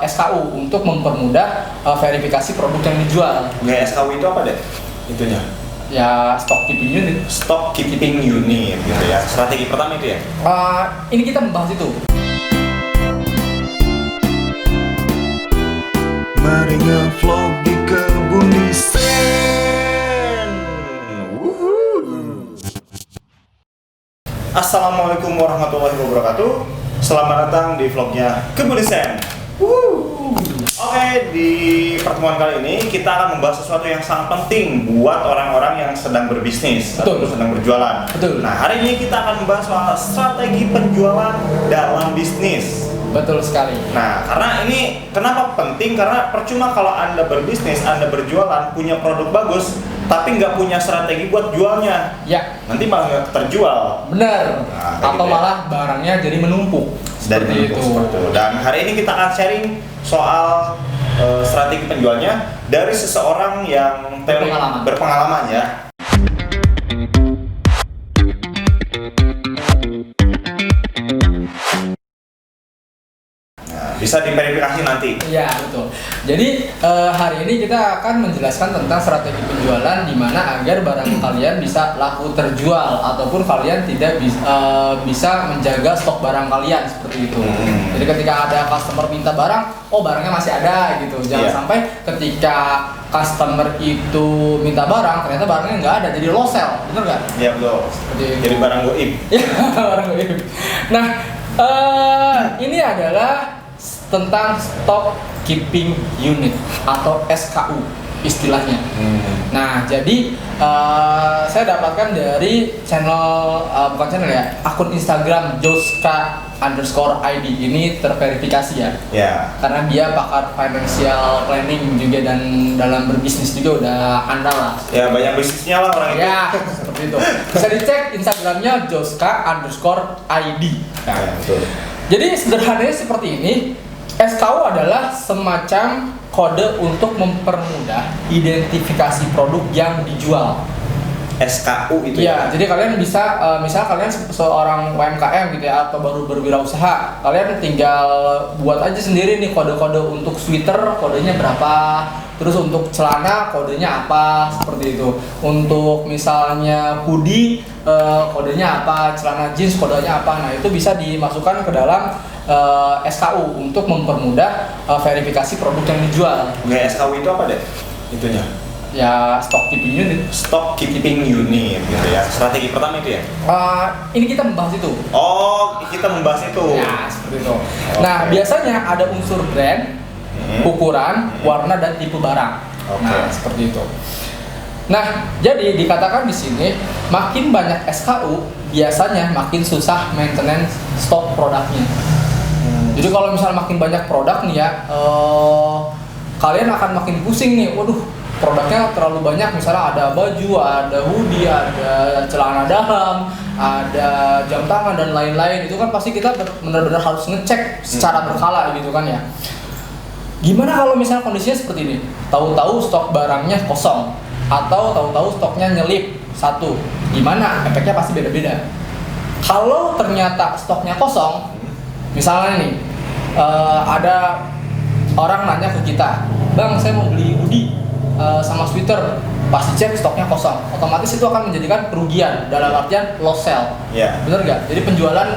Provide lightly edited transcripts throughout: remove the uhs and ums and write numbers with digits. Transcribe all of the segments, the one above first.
SKU untuk mempermudah verifikasi produk yang dijual. SKU itu apa deh? Itunya? Ya, stock keeping unit. Stock keeping unit gitu ya. Strategi pertama itu ya? Ini kita membahas itu. Mari nge-vlog di kebun desain. Assalamualaikum warahmatullahi wabarakatuh. Selamat datang di vlognya Kebun Desain. Oke, di pertemuan kali ini kita akan membahas sesuatu yang sangat penting buat orang-orang yang sedang berbisnis atau sedang berjualan. Betul. Nah, hari ini kita akan membahas soal strategi penjualan dalam bisnis. Betul sekali. Nah, karena ini kenapa penting? Karena percuma kalau Anda berbisnis, Anda berjualan, punya produk bagus, tapi nggak punya strategi buat jualnya. Ya. Nanti malah nggak terjual. Benar. Nah, Atau gitu ya. malah barangnya jadi menumpuk. Seperti itu. Dan hari ini kita akan sharing soal strategi penjualnya dari seseorang yang berpengalaman ya. Bisa diverifikasi nanti. Iya, betul. Jadi hari ini kita akan menjelaskan tentang strategi penjualan di mana agar barang kalian bisa laku terjual ataupun kalian tidak bisa menjaga stok barang kalian seperti itu. Jadi ketika ada customer minta barang, oh barangnya masih ada gitu. Jangan sampai ketika customer itu minta barang, ternyata barangnya nggak ada, jadi low sell, bener nggak? Iya betul. Jadi barang goib. Iya, barang goib. Nah, ini adalah tentang stock keeping unit atau SKU istilahnya. Nah, jadi saya dapatkan dari bukan channel ya, akun Instagram joska_id ini terverifikasi ya. Karena dia pakar financial planning juga dan dalam berbisnis juga udah andal lah. Ya, banyak bisnisnya lah orang itu. Ya, seperti itu. Bisa dicek Instagramnya joska_id. Nah, ya, betul. Jadi sederhananya seperti ini. SKU adalah semacam kode untuk mempermudah identifikasi produk yang dijual. SKU itu ya? Jadi kalian bisa, misal kalian seorang UMKM gitu ya, atau baru berwirausaha, kalian tinggal buat aja sendiri nih kode-kode untuk sweater, kodenya berapa, terus untuk celana kodenya apa, seperti itu. Untuk misalnya hoodie, kodenya apa, celana jeans kodenya apa. Nah, itu bisa dimasukkan ke dalam SKU untuk mempermudah verifikasi produk yang dijual. SKU itu apa deh? Itunya? Ya, stock keeping unit. Stock keeping unit gitu ya. Strategi pertama itu ya? Ini kita membahas itu. Oh, kita membahas itu. Ya, seperti itu. Nah, biasanya ada unsur brand, ukuran, warna, dan tipe barang. Nah, seperti itu. Nah, jadi dikatakan di sini makin banyak SKU, biasanya makin susah maintenance stok produknya. Jadi kalau misalnya makin banyak produk nih ya, kalian akan makin pusing nih. Waduh, produknya terlalu banyak. Misalnya ada baju, ada hoodie, ada celana dalam, ada jam tangan dan lain-lain. Itu kan pasti kita benar-benar harus ngecek secara berkala gitu kan ya. Gimana kalau misalnya kondisinya seperti ini? Tahu-tahu stok barangnya kosong atau tahu-tahu stoknya nyelip satu. Gimana? Efeknya pasti beda-beda. Kalau ternyata stoknya kosong, misalnya nih, ada orang nanya ke kita, "Bang, saya mau beli hoodie sama sweater." Pas dicek stoknya kosong, otomatis itu akan menjadikan kerugian dalam artian loss sell. Bener nggak? Jadi penjualan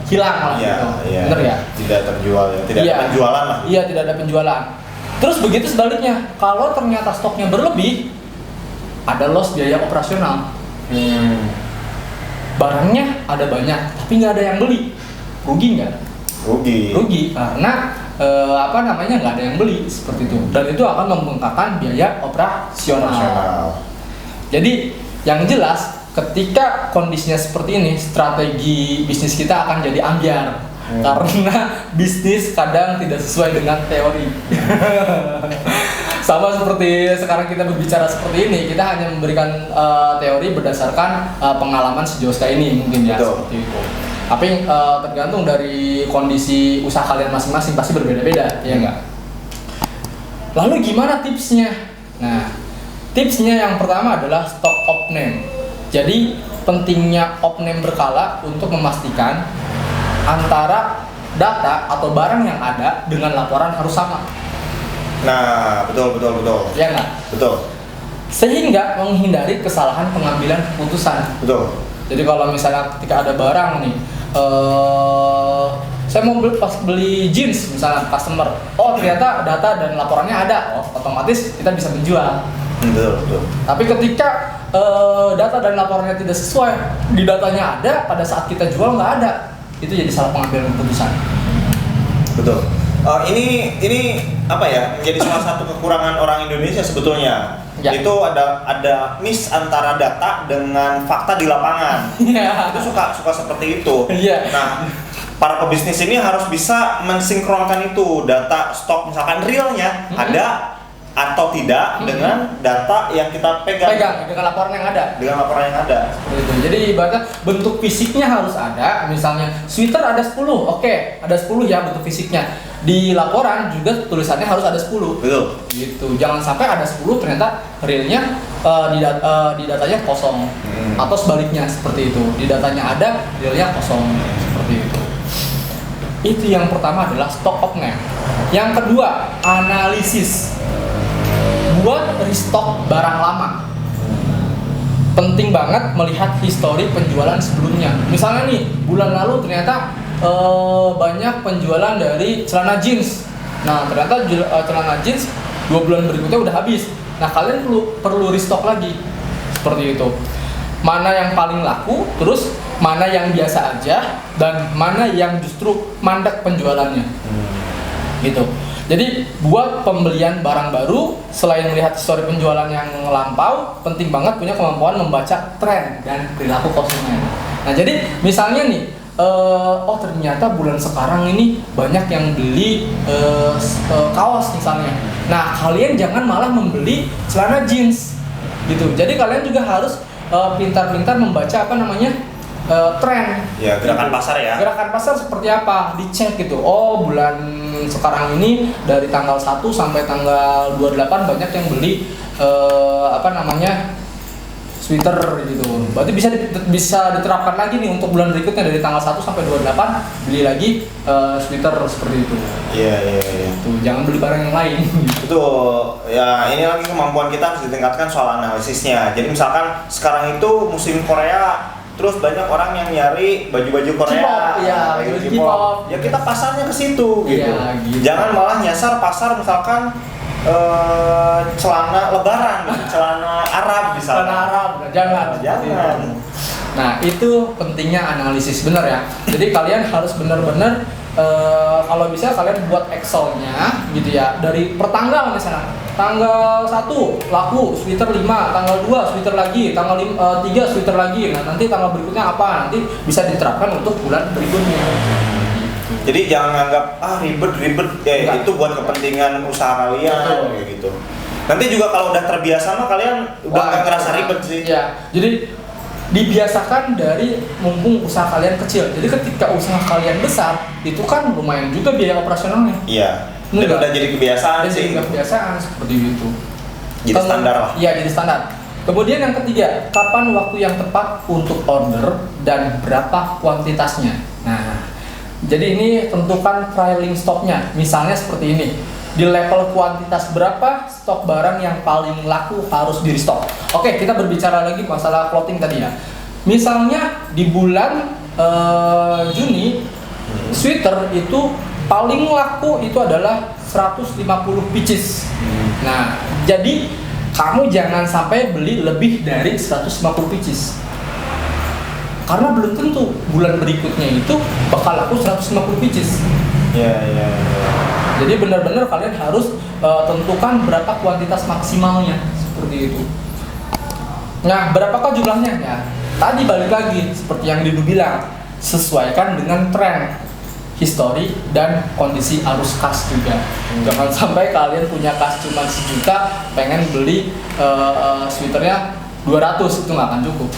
hilang lah gitu. Bener ya? Tidak terjual ya, tidak ada penjualan lah. Iya, tidak ada penjualan. Terus begitu sebaliknya, kalau ternyata stoknya berlebih, ada loss biaya operasional. Barangnya ada banyak, tapi nggak ada yang beli. Rugi nggak? Rugi karena nggak ada yang beli seperti itu, dan itu akan membengkakkan biaya operasional. Jadi yang jelas ketika kondisinya seperti ini, strategi bisnis kita akan jadi ambiar karena bisnis kadang tidak sesuai dengan teori. Sama seperti sekarang kita berbicara seperti ini, kita hanya memberikan teori berdasarkan pengalaman si Joska ini mungkin ya. Seperti itu. Tapi tergantung dari kondisi usaha kalian masing-masing, pasti berbeda-beda, ya enggak? Lalu gimana tipsnya? Nah, tipsnya yang pertama adalah stock off-name. Jadi pentingnya off-name berkala untuk memastikan antara data atau barang yang ada dengan laporan harus sama. Nah, betul. Ya nggak? Betul. Sehingga menghindari kesalahan pengambilan keputusan. Betul. Jadi kalau misalnya ketika ada barang nih, saya mau beli jeans misalnya customer, oh ternyata data dan laporannya ada, otomatis kita bisa menjual. Betul. Tapi ketika data dan laporannya tidak sesuai, di datanya ada, pada saat kita jual nggak ada, itu jadi salah pengambilan keputusan. Betul. Ini apa ya? Menjadi salah satu kekurangan orang Indonesia sebetulnya. Ya. Itu ada miss antara data dengan fakta di lapangan. Yeah. Itu suka seperti itu. Yeah. Nah, para pebisnis ini harus bisa mensinkronkan itu, data stok misalkan realnya ada atau tidak dengan data yang kita pegang dengan laporan yang ada. Seperti itu. Jadi ibaratnya bentuk fisiknya harus ada. Misalnya sweater ada 10, oke, ada 10 ya bentuk fisiknya. Di laporan juga tulisannya harus ada 10. Betul. Gitu. Jangan sampai ada 10 ternyata realnya di datanya kosong. Atau sebaliknya seperti itu. Di datanya ada, realnya kosong. Seperti itu. Itu yang pertama adalah stock of name. Yang kedua, analisis. Buat restock barang lama. Penting banget melihat histori penjualan sebelumnya. Misalnya nih, bulan lalu ternyata banyak penjualan dari celana jeans. Nah, ternyata celana jeans 2 bulan berikutnya udah habis. Nah, kalian perlu restock lagi. Seperti itu. Mana yang paling laku, terus mana yang biasa aja, dan mana yang justru mandek penjualannya. Gitu. Jadi buat pembelian barang baru, selain melihat histori penjualan yang lampau, penting banget punya kemampuan membaca tren dan perilaku konsumen. Nah, jadi misalnya nih, ternyata bulan sekarang ini banyak yang beli kaos misalnya. Nah, kalian jangan malah membeli celana jeans, gitu. Jadi kalian juga harus pintar-pintar membaca tren. Ya, gerakan pasar ya. Gerakan pasar seperti apa? Dicek gitu. Oh, bulan sekarang ini dari tanggal 1 sampai tanggal 28 banyak yang beli sweater gitu. Berarti bisa diterapkan lagi nih untuk bulan berikutnya dari tanggal 1 sampai 28 beli lagi sweater seperti itu. Iya. Tuh, jangan beli barang yang lain. Betul. Ya, ini lagi kemampuan kita harus ditingkatkan soal analisisnya. Jadi misalkan sekarang itu musim Korea, terus banyak orang yang nyari baju-baju Korea, baju K-pop. Ya kita pasarnya ke situ gitu. Ya, gitu. Jangan malah nyasar pasar misalkan celana lebaran, celana Arab misalnya. Celana Arab, jangan. Nah, itu pentingnya analisis, benar ya. Jadi kalian harus benar-benar kalau bisa kalian buat Excel-nya gitu ya. Dari pertanggal misalnya. Tanggal 1 laku sweater 5, tanggal 2 sweater lagi, tanggal 3 sweater lagi. Nah, nanti tanggal berikutnya apa? Nanti bisa diterapkan untuk bulan berikutnya. Jadi jangan anggap ribet ya, itu buat kepentingan usaha kalian kayak gitu. Nanti juga kalau udah terbiasa mah kalian udah nggak ngerasa ribet sih. Iya. Jadi dibiasakan dari mumpung usaha kalian kecil. Jadi ketika usaha kalian besar, itu kan lumayan juga biaya operasionalnya. Iya. Dan udah jadi kebiasaan sih. Jadi kebiasaan seperti itu. Jadi standar lah. Iya, jadi standar. Kemudian yang ketiga, kapan waktu yang tepat untuk order dan berapa kuantitasnya. Nah, jadi ini tentukan trailing stoknya. Misalnya seperti ini. Di level kuantitas berapa stok barang yang paling laku harus di restock. Oke, kita berbicara lagi masalah clothing tadi ya. Misalnya di bulan Juni, sweater itu paling laku itu adalah 150 pieces. Nah, jadi kamu jangan sampai beli lebih dari 150 pieces. Karena belum tentu bulan berikutnya itu bakal laku 150 pieces. Iya. Jadi benar-benar kalian harus tentukan berapa kuantitas maksimalnya seperti itu. Nah, berapakah jumlahnya? Ya, tadi balik lagi seperti yang Didu bilang, sesuaikan dengan tren, histori dan kondisi arus kas juga. Jangan sampai kalian punya kas cuma 1 juta, pengen beli sweaternya 200, itu nggak akan cukup.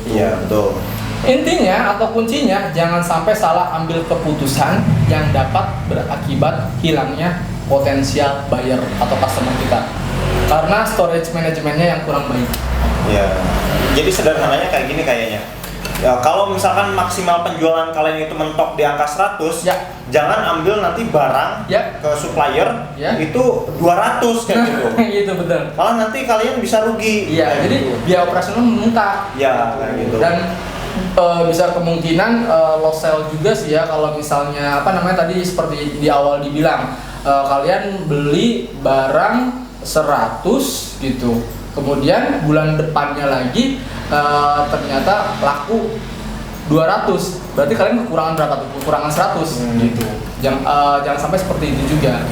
Iya, betul. Intinya atau kuncinya, jangan sampai salah ambil keputusan yang dapat berakibat hilangnya potensial buyer atau customer kita karena storage manajemennya yang kurang baik. Ya, jadi sederhananya kayak gini kayaknya. Ya, kalau misalkan maksimal penjualan kalian itu mentok di angka 100, Ya. jangan ambil nanti barang Ya. ke supplier Ya. itu 200 kayak gitu. Gitu betul. Malah nanti kalian bisa rugi. Iya, kayak jadi gitu. biaya operasional membengkak. Ya, kayak gitu. Dan bisa kemungkinan loss sale juga sih ya kalau misalnya apa namanya tadi seperti di awal dibilang kalian beli barang 100 gitu. Kemudian bulan depannya lagi ternyata laku 200. Berarti kalian kekurangan berapa tuh? Kekurangan 100 gitu. Jangan sampai seperti itu juga.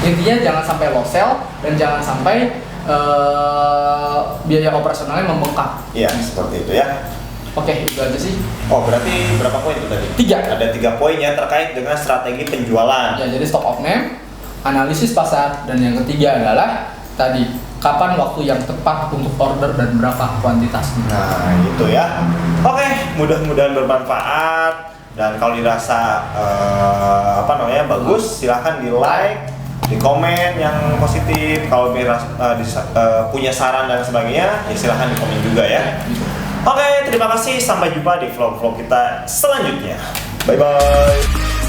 Intinya jangan sampai loss sale dan jangan sampai biaya operasionalnya membengkak. Iya, seperti itu ya. Oke, itu aja sih. Oh, berarti berapa poin itu tadi? 3. Ada 3 poin ya terkait dengan strategi penjualan. Ya, jadi stock of name, analisis pasar, dan yang ketiga adalah tadi kapan waktu yang tepat untuk order dan berapa kuantitasnya. Nah, gitu ya. Oke, mudah-mudahan bermanfaat dan kalau dirasa bagus, silahkan di like, di komen yang positif. Kalau punya saran dan sebagainya, ya silahkan di komen juga ya. Oke, terima kasih. Sampai jumpa di vlog-vlog kita selanjutnya. Bye bye.